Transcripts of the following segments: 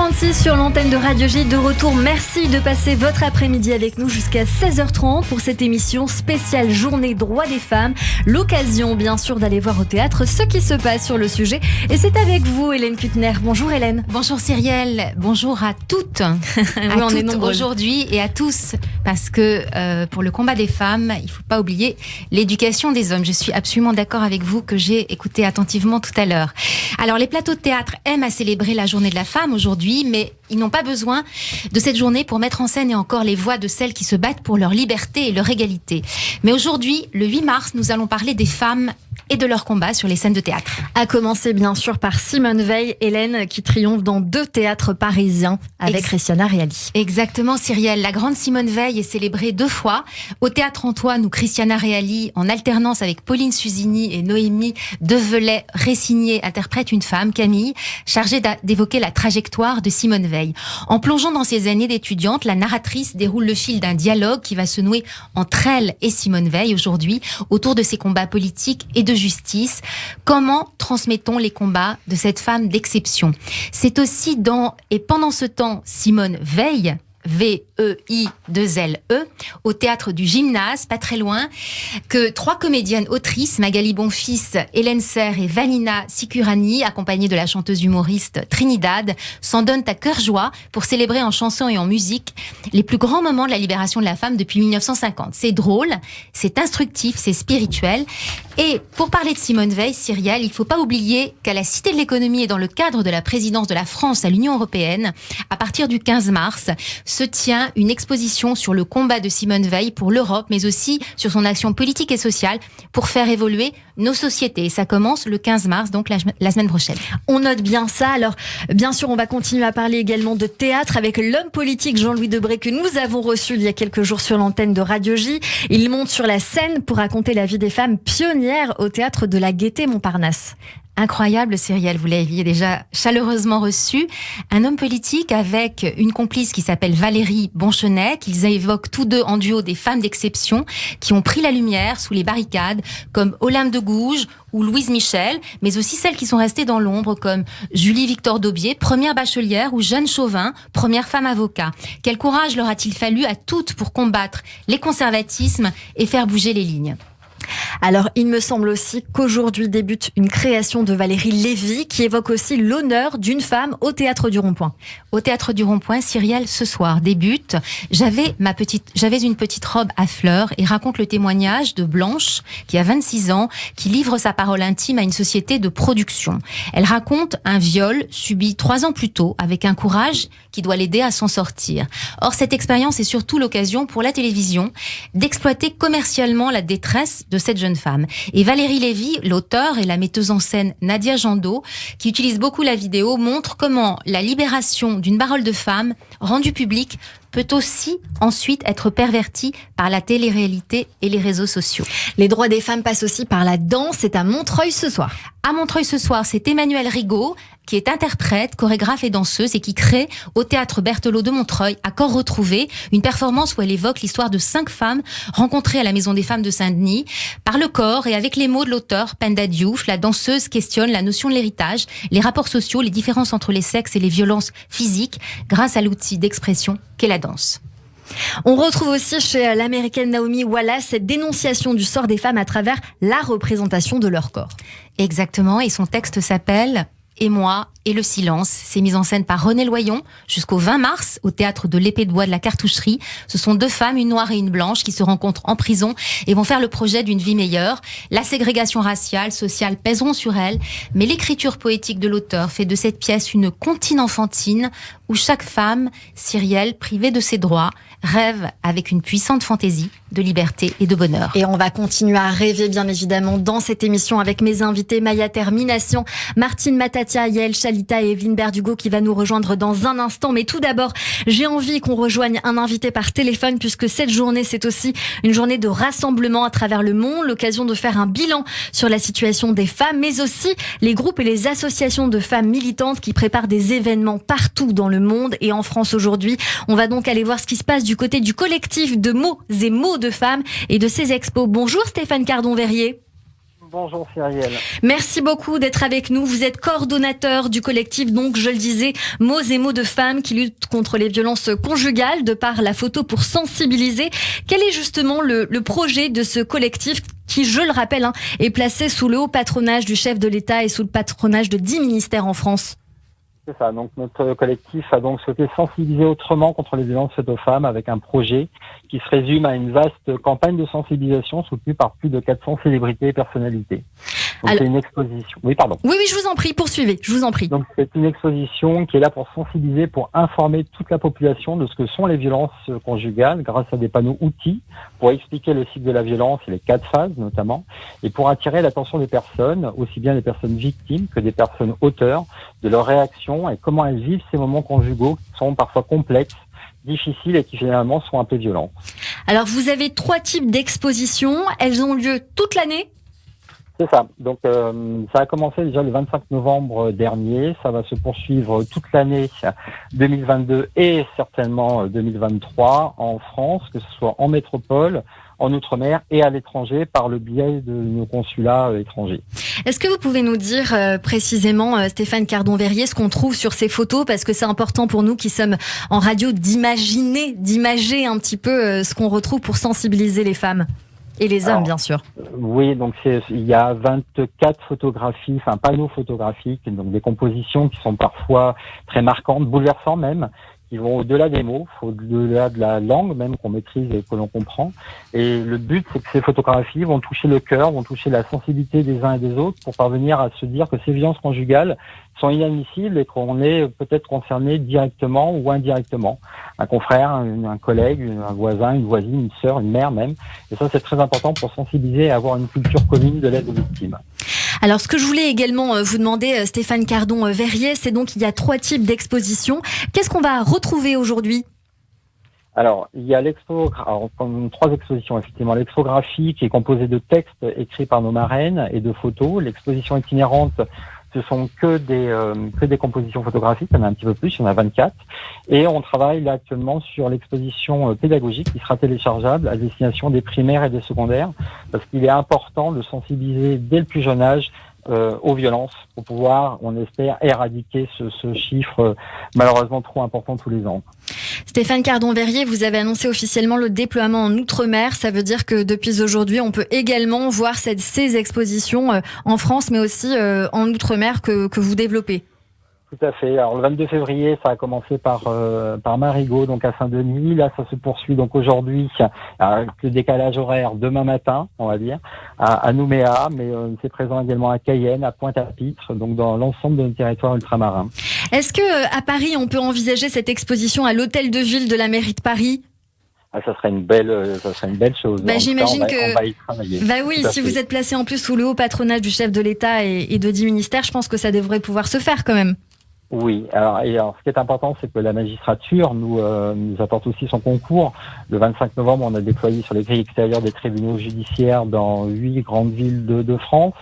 8h36 sur l'antenne de Radio J. De retour, merci de passer votre après-midi avec nous jusqu'à 16h30 pour cette émission spéciale Journée Droits des Femmes. L'occasion, bien sûr, d'aller voir au théâtre ce qui se passe sur le sujet. Et c'est avec vous, Hélène Kuttner. Bonjour Hélène. Bonjour Cyrielle. Bonjour à toutes. Oui, on est nombreuses aujourd'hui et à tous. Parce que pour le combat des femmes, il ne faut pas oublier l'éducation des hommes. Je suis absolument d'accord avec vous que j'ai écouté attentivement tout à l'heure. Alors, les plateaux de théâtre aiment à célébrer la journée de la femme aujourd'hui, mais ils n'ont pas besoin de cette journée pour mettre en scène et encore les voix de celles qui se battent pour leur liberté et leur égalité. Mais aujourd'hui, le 8 mars, nous allons parler des femmes et de leur combat sur les scènes de théâtre. À commencer bien sûr par Simone Veil, Hélène, qui triomphe dans 2 théâtres parisiens avec Christiana Reali. Exactement, Cyrielle. La grande Simone Veil est célébrée 2 fois. Au Théâtre Antoine, où Christiana Reali, en alternance avec Pauline Susigny et Noémie Develay-Ressigné, interprète une femme, Camille, chargée d'évoquer la trajectoire de Simone Veil. En plongeant dans ses années d'étudiante, la narratrice déroule le fil d'un dialogue qui va se nouer entre elle et Simone Veil aujourd'hui, autour de ses combats politiques et de justice. Comment transmettons les combats de cette femme d'exception? C'est aussi dans et pendant ce temps, Simone Veil, V-E-I-2-L-E, au théâtre du Gymnase, pas très loin, que 3 comédiennes autrices, Magali Bonfils, Hélène Serre et Vanina Sicurani, accompagnées de la chanteuse humoriste Trinidad, s'en donnent à cœur joie pour célébrer en chanson et en musique les plus grands moments de la libération de la femme depuis 1950. C'est drôle, c'est instructif, c'est spirituel. Et pour parler de Simone Veil, Cyrielle, il ne faut pas oublier qu'à la Cité de l'économie et dans le cadre de la présidence de la France à l'Union européenne, à partir du 15 mars, se tient une exposition sur le combat de Simone Veil pour l'Europe, mais aussi sur son action politique et sociale pour faire évoluer nos sociétés. Et ça commence le 15 mars, donc la semaine prochaine. On note bien ça. Alors, bien sûr, on va continuer à parler également de théâtre avec l'homme politique Jean-Louis Debré que nous avons reçu il y a quelques jours sur l'antenne de Radio J. Il monte sur la scène pour raconter la vie des femmes pionnières au théâtre de la Gaîté Montparnasse. Incroyable, Cyrielle, vous l'aviez déjà chaleureusement reçu. Un homme politique avec une complice qui s'appelle Valérie Bonchenet, qu'ils évoquent tous deux en duo des femmes d'exception qui ont pris la lumière sous les barricades, comme Olympe de Gouges ou Louise Michel, mais aussi celles qui sont restées dans l'ombre, comme Julie Victor Daubier, première bachelière, ou Jeanne Chauvin, première femme avocat. Quel courage leur a-t-il fallu à toutes pour combattre les conservatismes et faire bouger les lignes? Alors, il me semble aussi qu'aujourd'hui débute une création de Valérie Lévy qui évoque aussi l'honneur d'une femme au Théâtre du Rond-Point. Au Théâtre du Rond-Point, Cyrielle, ce soir débute. J'avais une petite robe à fleurs et raconte le témoignage de Blanche, qui a 26 ans, qui livre sa parole intime à une société de production. Elle raconte un viol subi 3 ans plus tôt avec un courage qui doit l'aider à s'en sortir. Or, cette expérience est surtout l'occasion pour la télévision d'exploiter commercialement la détresse de cette jeune femme. Et Valérie Lévy, l'auteure et la metteuse en scène Nadia Jandot, qui utilise beaucoup la vidéo, montre comment la libération d'une parole de femme rendue publique peut aussi ensuite être pervertie par la télé-réalité et les réseaux sociaux. Les droits des femmes passent aussi par la danse. C'est à Montreuil ce soir. À Montreuil ce soir, c'est Emmanuelle Rigaud, qui est interprète, chorégraphe et danseuse et qui crée au Théâtre Berthelot de Montreuil, à Corps Retrouvé, une performance où elle évoque l'histoire de 5 femmes rencontrées à la Maison des Femmes de Saint-Denis. Par le corps et avec les mots de l'auteur Penda Diouf, la danseuse questionne la notion de l'héritage, les rapports sociaux, les différences entre les sexes et les violences physiques grâce à l'outil d'expression qu'est la danse. On retrouve aussi chez l'américaine Naomi Wallace cette dénonciation du sort des femmes à travers la représentation de leur corps. Exactement, et son texte s'appelle « Et moi et le silence ». C'est mis en scène par René Loyon jusqu'au 20 mars au théâtre de l'Épée de Bois de la Cartoucherie. Ce sont 2 femmes, une noire et une blanche, qui se rencontrent en prison et vont faire le projet d'une vie meilleure. La ségrégation raciale, sociale pèseront sur elles, mais l'écriture poétique de l'auteur fait de cette pièce une comptine enfantine où chaque femme, Cyrielle, privée de ses droits, rêve avec une puissante fantaisie de liberté et de bonheur. Et on va continuer à rêver, bien évidemment, dans cette émission avec mes invités Maya Termination, Martine Matatia, Yael Chalita et Evelyne Berdugo qui va nous rejoindre dans un instant. Mais tout d'abord, j'ai envie qu'on rejoigne un invité par téléphone puisque cette journée, c'est aussi une journée de rassemblement à travers le monde, l'occasion de faire un bilan sur la situation des femmes, mais aussi les groupes et les associations de femmes militantes qui préparent des événements partout dans le monde et en France aujourd'hui. On va donc aller voir ce qui se passe du côté du collectif de mots et mots de femmes et de ces expos. Bonjour Stéphane Cardon-Verrier. Bonjour Cyrielle. Merci beaucoup d'être avec nous. Vous êtes coordonnateur du collectif, donc je le disais, Mots et mots de femmes qui luttent contre les violences conjugales de par la photo pour sensibiliser. Quel est justement le projet de ce collectif qui, je le rappelle, est placé sous le haut patronage du chef de l'État et sous le patronage de 10 ministères en France? C'est ça, donc notre collectif a donc souhaité sensibiliser autrement contre les violences faites aux femmes avec un projet qui se résume à une vaste campagne de sensibilisation soutenue par plus de 400 célébrités et personnalités. Donc c'est une exposition. Oui, pardon. Oui, je vous en prie, poursuivez, je vous en prie. Donc c'est une exposition qui est là pour sensibiliser, pour informer toute la population de ce que sont les violences conjugales grâce à des panneaux outils pour expliquer le cycle de la violence et les 4 phases notamment, et pour attirer l'attention des personnes, aussi bien des personnes victimes que des personnes auteurs, de leurs réactions et comment elles vivent ces moments conjugaux qui sont parfois complexes, difficiles et qui finalement sont un peu violents. Alors vous avez 3 types d'expositions, elles ont lieu toute l'année? C'est ça. Donc, ça a commencé déjà le 25 novembre dernier. Ça va se poursuivre toute l'année 2022 et certainement 2023 en France, que ce soit en métropole, en Outre-mer et à l'étranger par le biais de nos consulats étrangers. Est-ce que vous pouvez nous dire précisément, Stéphane Cardon-Verrier, ce qu'on trouve sur ces photos? Parce que c'est important pour nous qui sommes en radio d'imager un petit peu ce qu'on retrouve pour sensibiliser les femmes. Et les hommes, bien sûr. Oui, donc il y a 24 photographies, panneaux photographiques, donc des compositions qui sont parfois très marquantes, bouleversantes même, qui vont au-delà des mots, au-delà de la langue même qu'on maîtrise et que l'on comprend. Et le but, c'est que ces photographies vont toucher le cœur, vont toucher la sensibilité des uns et des autres pour parvenir à se dire que ces violences conjugales sont inadmissibles et qu'on est peut-être concerné directement ou indirectement. Un confrère, un collègue, un voisin, une voisine, une sœur, une mère même. Et ça, c'est très important pour sensibiliser et avoir une culture commune de l'aide aux victimes. Alors, ce que je voulais également vous demander, Stéphane Cardon-Verrier, c'est donc il y a 3 types d'expositions. Qu'est-ce qu'on va retrouver aujourd'hui? Alors, il y a 3 expositions, effectivement. L'expographie qui est composée de textes écrits par nos marraines et de photos. L'exposition itinérante, ce sont que des compositions photographiques, il y en a un petit peu plus, il y en a 24. Et on travaille là actuellement sur l'exposition pédagogique qui sera téléchargeable à destination des primaires et des secondaires, parce qu'il est important de sensibiliser dès le plus jeune âge aux violences pour pouvoir, on espère, éradiquer ce chiffre malheureusement trop important tous les ans. Stéphane Cardon-Verrier, vous avez annoncé officiellement le déploiement en Outre-mer. Ça veut dire que depuis aujourd'hui, on peut également voir ces expositions en France, mais aussi en Outre-mer que vous développez. Tout à fait. Alors le 22 février, ça a commencé par Marigot, donc à Saint-Denis. Là, ça se poursuit donc aujourd'hui avec le décalage horaire demain matin, on va dire, à Nouméa, mais c'est présent également à Cayenne, à Pointe-à-Pitre, donc dans l'ensemble de nos territoires ultramarins. Est-ce que à Paris, on peut envisager cette exposition à l'hôtel de ville de la mairie de Paris? Ça serait une belle chose. J'imagine on va y travailler. Oui, si vous êtes placé en plus sous le haut patronage du chef de l'État et de 10 ministères, je pense que ça devrait pouvoir se faire quand même. Oui, alors ce qui est important, c'est que la magistrature nous apporte aussi son concours. Le 25 novembre, on a déployé sur les grilles extérieures des tribunaux judiciaires dans 8 grandes villes de France.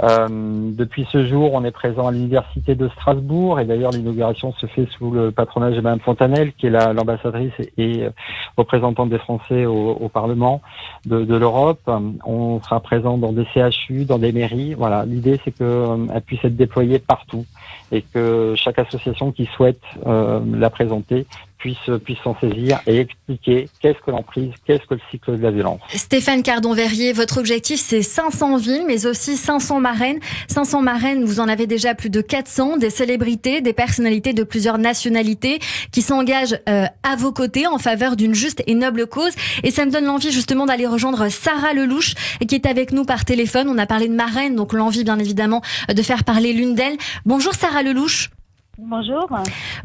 Depuis ce jour, on est présent à l'université de Strasbourg et d'ailleurs l'inauguration se fait sous le patronage de Mme Fontanelle, qui est l'ambassadrice et représentante des Français au Parlement de l'Europe. On sera présent dans des CHU, dans des mairies. Voilà, l'idée c'est qu'elle puisse être déployée partout et que chaque association qui souhaite la présenter puisse s'en saisir et expliquer qu'est-ce que l'emprise, qu'est-ce que le cycle de la violence. Stéphane Cardon-Verrier, votre objectif c'est 500 villes, mais aussi 500 marraines. 500 marraines, vous en avez déjà plus de 400, des célébrités, des personnalités de plusieurs nationalités qui s'engagent à vos côtés en faveur d'une juste et noble cause. Et ça me donne l'envie justement d'aller rejoindre Sarah Lelouch, qui est avec nous par téléphone. On a parlé de marraines, donc l'envie bien évidemment de faire parler l'une d'elles. Bonjour Sarah Lelouch. Bonjour.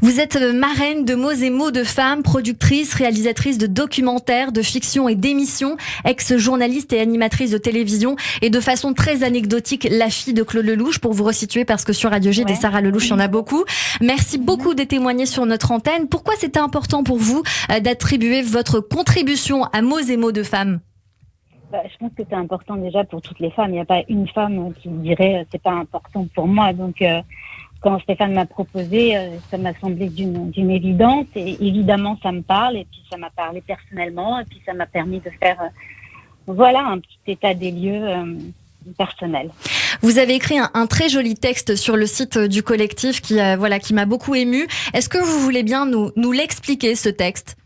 Vous êtes marraine de Mots et mots de femmes, productrice, réalisatrice de documentaires, de fiction et d'émissions, ex-journaliste et animatrice de télévision et de façon très anecdotique, la fille de Claude Lelouch, pour vous resituer parce que sur Radio J, des Sarah Lelouch, il y en a beaucoup. Merci beaucoup de témoigner sur notre antenne. Pourquoi c'était important pour vous d'attribuer votre contribution à Mots et mots de femmes ? Je pense que c'est important déjà pour toutes les femmes. Il n'y a pas une femme qui dirait c'est pas important pour moi. Donc quand Stéphane m'a proposé, ça m'a semblé d'une évidence et évidemment ça me parle et puis ça m'a parlé personnellement et puis ça m'a permis de faire un petit état des lieux personnel. Vous avez écrit un très joli texte sur le site du collectif qui m'a beaucoup émue. Est-ce que vous voulez bien nous l'expliquer, ce texte ?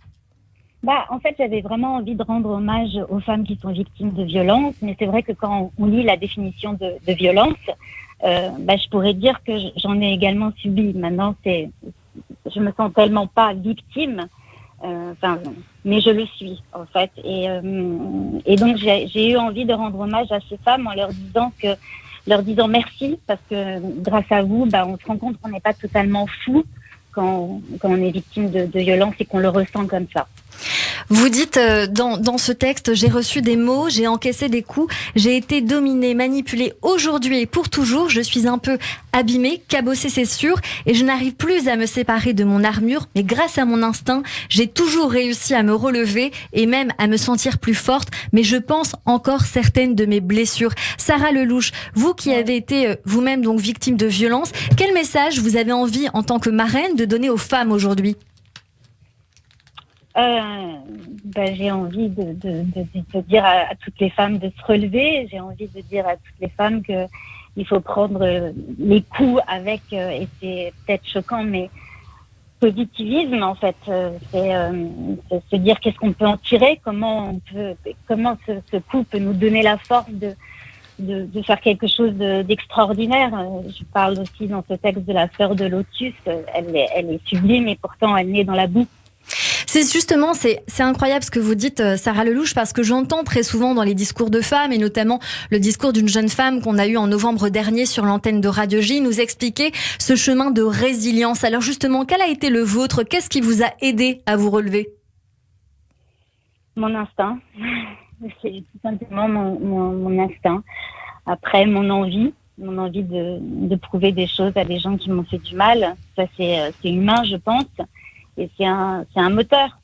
En fait, j'avais vraiment envie de rendre hommage aux femmes qui sont victimes de violences, mais c'est vrai que quand on lit la définition de violence, je pourrais dire que j'en ai également subi. Maintenant, je me sens tellement pas victime, mais je le suis en fait. Et donc j'ai eu envie de rendre hommage à ces femmes en leur disant merci, parce que grâce à vous, on se rend compte qu'on n'est pas totalement fou quand on est victime de violence et qu'on le ressent comme ça. Vous dites dans ce texte, j'ai reçu des mots, j'ai encaissé des coups, j'ai été dominée, manipulée aujourd'hui et pour toujours. Je suis un peu abîmée, cabossée c'est sûr, et je n'arrive plus à me séparer de mon armure. Mais grâce à mon instinct, j'ai toujours réussi à me relever et même à me sentir plus forte. Mais je pense encore certaines de mes blessures. Sarah Lelouch, vous qui avez été vous-même donc victime de violence, quel message vous avez envie en tant que marraine de donner aux femmes aujourd'hui ? J'ai envie de dire à toutes les femmes de se relever. J'ai envie de dire à toutes les femmes qu'il faut prendre les coups avec, et c'est peut-être choquant, mais positivisme en fait. C'est se dire qu'est-ce qu'on peut en tirer, comment ce coup peut nous donner la force de faire quelque chose d'extraordinaire. Je parle aussi dans ce texte de la fleur de lotus. Elle est sublime et pourtant elle naît dans la boue. C'est incroyable ce que vous dites, Sarah Lelouch, parce que j'entends très souvent dans les discours de femmes, et notamment le discours d'une jeune femme qu'on a eu en novembre dernier sur l'antenne de Radio J, nous expliquer ce chemin de résilience. Alors justement, quel a été le vôtre ? Qu'est-ce qui vous a aidé à vous relever ? Mon instinct. C'est tout simplement mon instinct. Après, mon envie de prouver des choses à des gens qui m'ont fait du mal. Ça, c'est humain, je pense. Et c'est un moteur.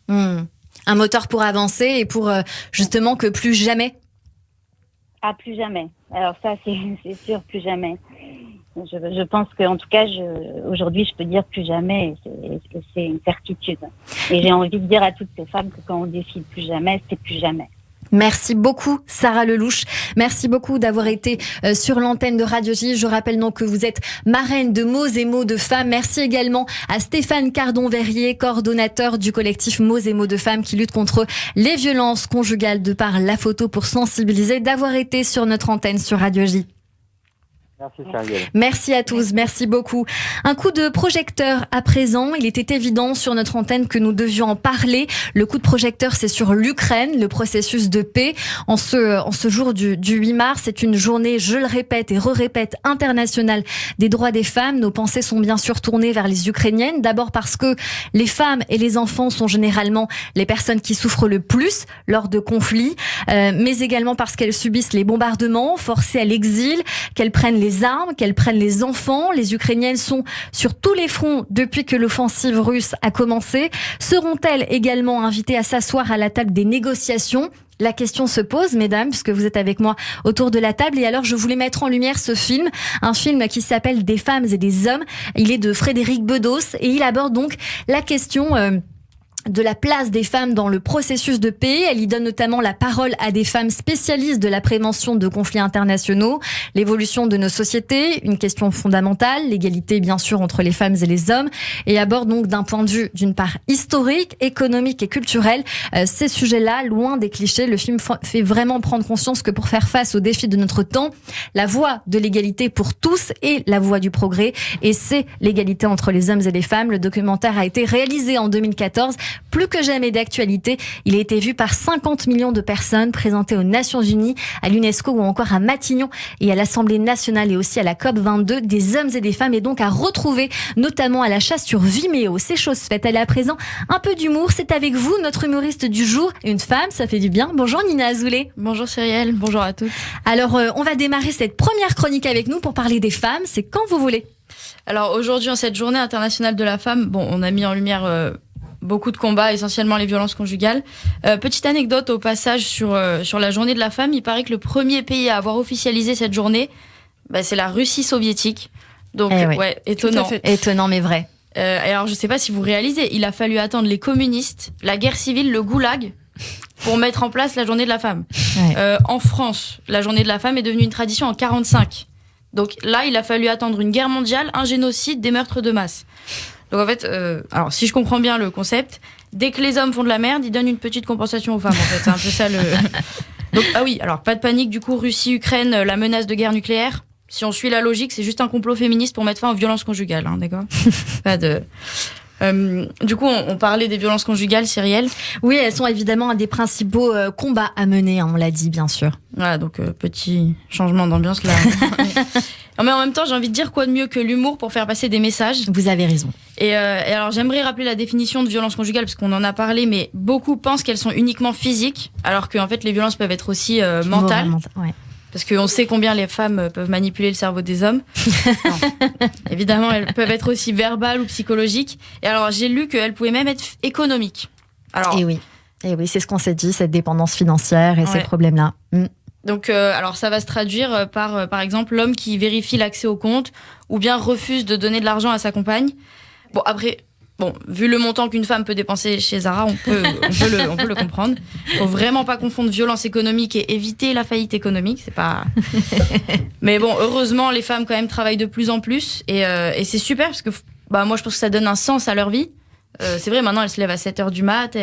Un moteur pour avancer et pour justement que plus jamais. Ah, plus jamais. Alors ça, c'est sûr, plus jamais. Je pense qu'en tout cas, aujourd'hui, je peux dire plus jamais. Et c'est une certitude. Et j'ai envie de dire à toutes ces femmes que quand on décide plus jamais, c'est plus jamais. Merci beaucoup, Sarah Lelouch. Merci beaucoup d'avoir été sur l'antenne de Radio J. Je rappelle donc que vous êtes marraine de Mots et mots de femmes. Merci également à Stéphane Cardon-Verrier, coordonnateur du collectif Mots et mots de femmes qui lutte contre les violences conjugales de par la photo pour sensibiliser, d'avoir été sur notre antenne sur Radio J. Merci Cyrielle. Merci à tous, merci beaucoup. Un coup de projecteur à présent. Il était évident sur notre antenne que nous devions en parler. Le coup de projecteur, c'est sur l'Ukraine, le processus de paix. En ce jour du 8 mars, c'est une journée, je le répète et re-répète, internationale des droits des femmes. Nos pensées sont bien sûr tournées vers les Ukrainiennes. D'abord parce que les femmes et les enfants sont généralement les personnes qui souffrent le plus lors de conflits, mais également parce qu'elles subissent les bombardements, forcées à l'exil, qu'elles prennent les armes, qu'elles prennent les enfants. Les Ukrainiennes sont sur tous les fronts depuis que l'offensive russe a commencé. Seront-elles également invitées à s'asseoir à la table des négociations ? La question se pose, mesdames, puisque vous êtes avec moi autour de la table. Et alors, je voulais mettre en lumière ce film, un film qui s'appelle Des femmes et des hommes. Il est de Frédéric Bedos et il aborde donc la question de la place des femmes dans le processus de paix. Elle y donne notamment la parole à des femmes spécialistes de la prévention de conflits internationaux, l'évolution de nos sociétés, une question fondamentale, l'égalité bien sûr entre les femmes et les hommes, et aborde donc d'un point de vue d'une part historique, économique et culturel ces sujets-là, loin des clichés. Le film fait vraiment prendre conscience que pour faire face aux défis de notre temps, la voie de l'égalité pour tous est la voie du progrès, et c'est l'égalité entre les hommes et les femmes. Le documentaire a été réalisé en 2014. Plus que jamais d'actualité, il a été vu par 50 millions de personnes, présenté aux Nations Unies, à l'UNESCO ou encore à Matignon et à l'Assemblée nationale et aussi à la COP22, des hommes et des femmes, et donc à retrouver notamment à l'achat sur Vimeo. C'est chose faite. Elle est à présent un peu d'humour. C'est avec vous, notre humoriste du jour, une femme, ça fait du bien. Bonjour Nina Azoulay. Bonjour Cyrielle, bonjour à toutes. Alors, on va démarrer cette première chronique avec nous pour parler des femmes. C'est quand vous voulez. Alors aujourd'hui, en cette journée internationale de la femme, on a mis en lumière beaucoup de combats, essentiellement les violences conjugales. Petite anecdote au passage sur la journée de la femme, il paraît que le premier pays à avoir officialisé cette journée, c'est la Russie soviétique. Donc, étonnant. Étonnant, mais vrai. Alors, je ne sais pas si vous réalisez, il a fallu attendre les communistes, la guerre civile, le goulag, pour mettre en place la journée de la femme. Ouais. En France, la journée de la femme est devenue une tradition en 1945. Donc là, il a fallu attendre une guerre mondiale, un génocide, des meurtres de masse. Donc en fait, alors si je comprends bien le concept, dès que les hommes font de la merde, ils donnent une petite compensation aux femmes. En fait, c'est un peu ça le... Donc ah oui, alors pas de panique, du coup, Russie, Ukraine, la menace de guerre nucléaire. Si on suit la logique, c'est juste un complot féministe pour mettre fin aux violences conjugales, hein, d'accord ? Pas de... du coup, on parlait des violences conjugales, Cyrielle. Oui, elles sont évidemment un des principaux combats à mener, hein, on l'a dit, bien sûr. Voilà, donc petit changement d'ambiance là. Mais en même temps, j'ai envie de dire quoi de mieux que l'humour pour faire passer des messages. Vous avez raison. Et alors, j'aimerais rappeler la définition de violence conjugale, parce qu'on en a parlé, mais beaucoup pensent qu'elles sont uniquement physiques, alors qu'en fait, les violences peuvent être aussi mentales. Ouais. Parce qu'on sait combien les femmes peuvent manipuler le cerveau des hommes. Non. Évidemment, elles peuvent être aussi verbales ou psychologiques. Et alors, j'ai lu qu'elles pouvaient même être économiques. Alors, Et oui, c'est ce qu'on s'est dit, cette dépendance financière et ces Ouais. problèmes-là. donc, alors, ça va se traduire par exemple, l'homme qui vérifie l'accès au compte ou bien refuse de donner de l'argent à sa compagne. Bon, après... Bon, vu le montant qu'une femme peut dépenser chez Zara, on peut le comprendre. Faut vraiment pas confondre violence économique et éviter la faillite économique. C'est pas. Mais bon, heureusement, les femmes quand même travaillent de plus en plus et c'est super parce que moi je pense que ça donne un sens à leur vie. C'est vrai, maintenant elles se lèvent à 7h du mat,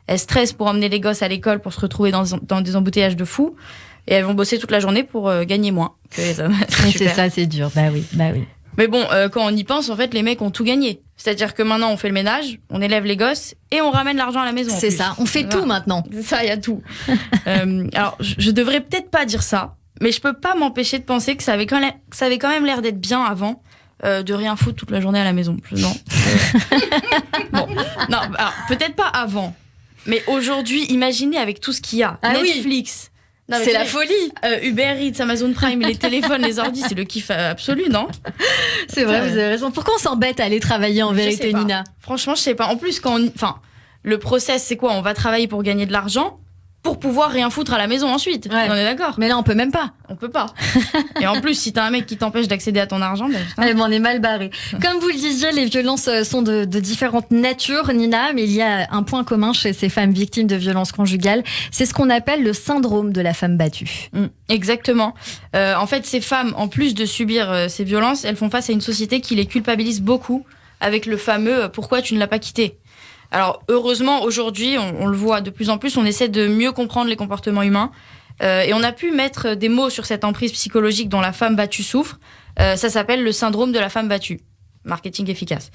elles stressent pour emmener les gosses à l'école pour se retrouver dans des embouteillages de fous et elles vont bosser toute la journée pour gagner moins que les hommes. C'est Super. ça, c'est dur. Bah oui. Mais bon, quand on y pense, en fait, les mecs ont tout gagné. C'est-à-dire que maintenant, on fait le ménage, on élève les gosses et on ramène l'argent à la maison. C'est ça, on fait Voilà. tout maintenant. C'est ça, il y a tout. Alors, je devrais peut-être pas dire ça, mais je peux pas m'empêcher de penser que ça avait quand même l'air d'être bien avant de rien foutre toute la journée à la maison. Non. Bon, non, alors, peut-être pas avant, mais aujourd'hui, imaginez avec tout ce qu'il y a. Ah oui. Netflix. Non, mais C'est tu la sais, folie. Uber Eats, Amazon Prime, les téléphones, les ordis, c'est le kiff absolu, non? C'est vrai, vous avez raison. Pourquoi on s'embête à aller travailler en Je sais vérité, pas. Nina? Franchement, je sais pas. En plus, le process, c'est quoi? On va travailler pour gagner de l'argent pour pouvoir rien foutre à la maison ensuite. Ouais. On est d'accord? Mais là, on peut même pas. On peut pas. Et en plus, si t'as un mec qui t'empêche d'accéder à ton argent, ben, putain. Allez, bon, on est mal barré. Comme vous le disiez, les violences sont de différentes natures, Nina, mais il y a un point commun chez ces femmes victimes de violences conjugales. C'est ce qu'on appelle le syndrome de la femme battue. Exactement. En fait, ces femmes, en plus de subir ces violences, elles font face à une société qui les culpabilise beaucoup avec le fameux « pourquoi tu ne l'as pas quitté ?» Alors, heureusement, aujourd'hui, on le voit de plus en plus, on essaie de mieux comprendre les comportements humains. Et on a pu mettre des mots sur cette emprise psychologique dont la femme battue souffre. Ça s'appelle le syndrome de la femme battue. Marketing efficace.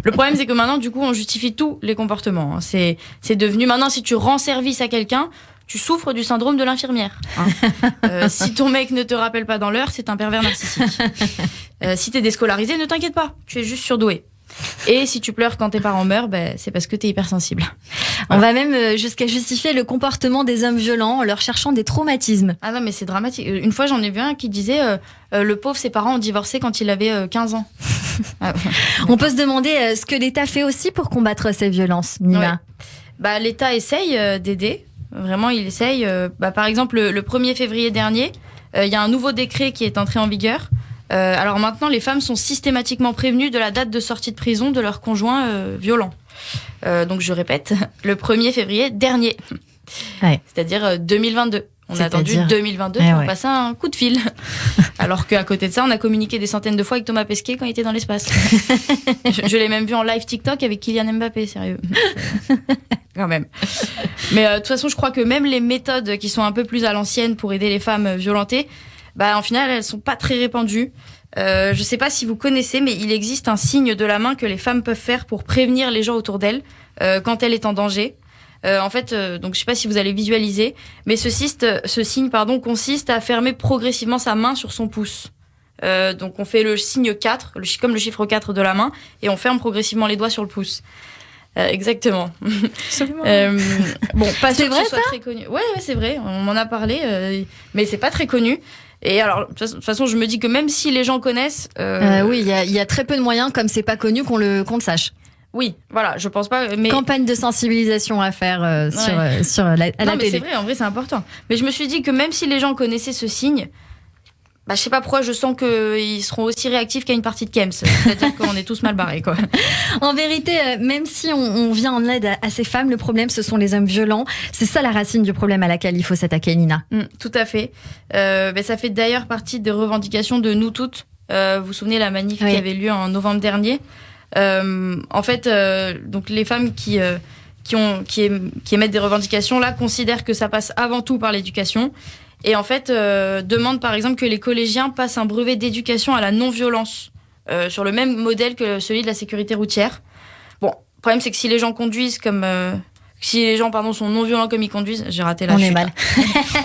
Le problème, c'est que maintenant, du coup, on justifie tous les comportements. C'est devenu... Maintenant, si tu rends service à quelqu'un, tu souffres du syndrome de l'infirmière. Hein. Si ton mec ne te rappelle pas dans l'heure, c'est un pervers narcissique. Si t'es déscolarisé, ne t'inquiète pas, tu es juste surdoué. Et si tu pleures quand tes parents meurent, c'est parce que t'es hypersensible. On va même jusqu'à justifier le comportement des hommes violents en leur cherchant des traumatismes. Ah non, mais c'est dramatique. Une fois, j'en ai vu un qui disait le pauvre, ses parents ont divorcé quand il avait 15 ans. Ah, On peut se demander ce que l'État fait aussi pour combattre ces violences, Nina. Ouais. L'État essaye d'aider. Vraiment, il essaye. Par exemple, le 1er février dernier, il y a un nouveau décret qui est entré en vigueur. Alors maintenant, les femmes sont systématiquement prévenues de la date de sortie de prison de leur conjoint violent. Donc je répète, le 1er février dernier. Ouais. C'est-à-dire 2022. On a attendu 2022 pour passer un coup de fil. Alors qu'à côté de ça, on a communiqué des centaines de fois avec Thomas Pesquet quand il était dans l'espace. je l'ai même vu en live TikTok avec Kylian Mbappé, sérieux. Quand même. Mais de toute façon, je crois que même les méthodes qui sont un peu plus à l'ancienne pour aider les femmes violentées, en final, elles sont pas très répandues. Je sais pas si vous connaissez, mais il existe un signe de la main que les femmes peuvent faire pour prévenir les gens autour d'elles quand elle est en danger. Donc je sais pas si vous allez visualiser, mais ce signe consiste à fermer progressivement sa main sur son pouce. Donc on fait le signe 4, comme le chiffre 4 de la main, et on ferme progressivement les doigts sur le pouce. Exactement. Absolument. Pas C'est sûr que vrai, ce soit ça très connu. Ouais, c'est vrai. On m'en a parlé, mais c'est pas très connu. Et alors, de toute façon, je me dis que même si les gens connaissent, oui, il y a très peu de moyens, comme c'est pas connu, qu'on le compte-sache. Oui, voilà, je pense pas. Mais Campagne de sensibilisation à faire à la non, mais télé. c'est vrai. En vrai, c'est important. Mais je me suis dit que même si les gens connaissaient ce signe, je sais pas pourquoi je sens qu'ils seront aussi réactifs qu'à une partie de Kems. C'est-à-dire qu'on est tous mal barrés, quoi. En vérité, même si on vient en aide à ces femmes, le problème, ce sont les hommes violents. C'est ça la racine du problème à laquelle il faut s'attaquer, Nina. Tout à fait. Ça fait d'ailleurs partie des revendications de Nous Toutes. Vous vous souvenez la manif qui avait lieu en novembre dernier. En fait, donc les femmes qui émettent des revendications là considèrent que ça passe avant tout par l'éducation. Et en fait, demande par exemple que les collégiens passent un brevet d'éducation à la non-violence, sur le même modèle que celui de la sécurité routière. Bon, le problème c'est que si les gens conduisent comme... si les gens sont non-violents comme ils conduisent, j'ai raté la chute. On est mal.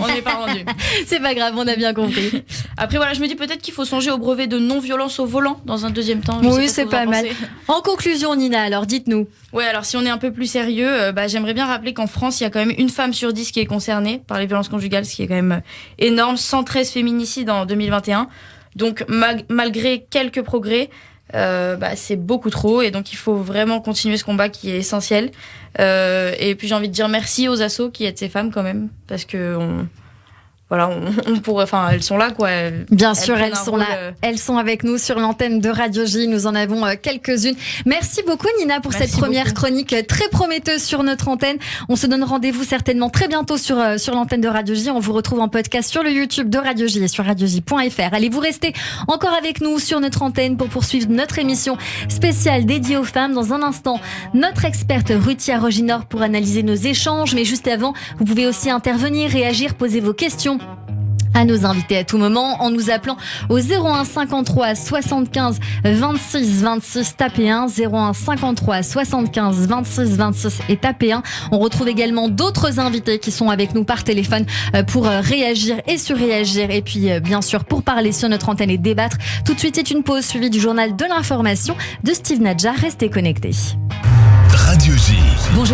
On n'est pas rendu. C'est pas grave, on a bien compris. Après, voilà, je me dis peut-être qu'il faut songer au brevet de non-violence au volant dans un deuxième temps. Oui, c'est pas mal. En conclusion, Nina, alors dites-nous. Ouais, alors si on est un peu plus sérieux, j'aimerais bien rappeler qu'en France, il y a quand même une femme sur 10 qui est concernée par les violences conjugales, ce qui est quand même énorme. 113 féminicides en 2021. Donc, malgré quelques progrès, c'est beaucoup trop, et donc il faut vraiment continuer ce combat qui est essentiel. Et puis j'ai envie de dire merci aux assos qui aident ces femmes quand même, parce que on pourrait, elles sont là, quoi. Bien sûr, elles sont là. Elles sont avec nous sur l'antenne de Radio J. Nous en avons quelques-unes. Merci beaucoup, Nina, pour cette première chronique très prometteuse sur notre antenne. On se donne rendez-vous certainement très bientôt sur l'antenne de Radio J. On vous retrouve en podcast sur le YouTube de Radio J et sur radioj.fr. Allez, vous restez encore avec nous sur notre antenne pour poursuivre notre émission spéciale dédiée aux femmes. Dans un instant, notre experte Ruthia Roginor pour analyser nos échanges. Mais juste avant, vous pouvez aussi intervenir, réagir, poser vos questions à nos invités à tout moment en nous appelant au 01 53 75 26 26, tapez 1, 01 53 75 26 26 et tapez 1. On retrouve également d'autres invités qui sont avec nous par téléphone pour réagir et surréagir, et puis bien sûr pour parler sur notre antenne et débattre. Tout de suite, c'est une pause suivie du journal de l'information de Steve Nadja. Restez connectés. Radio J. Bonjour.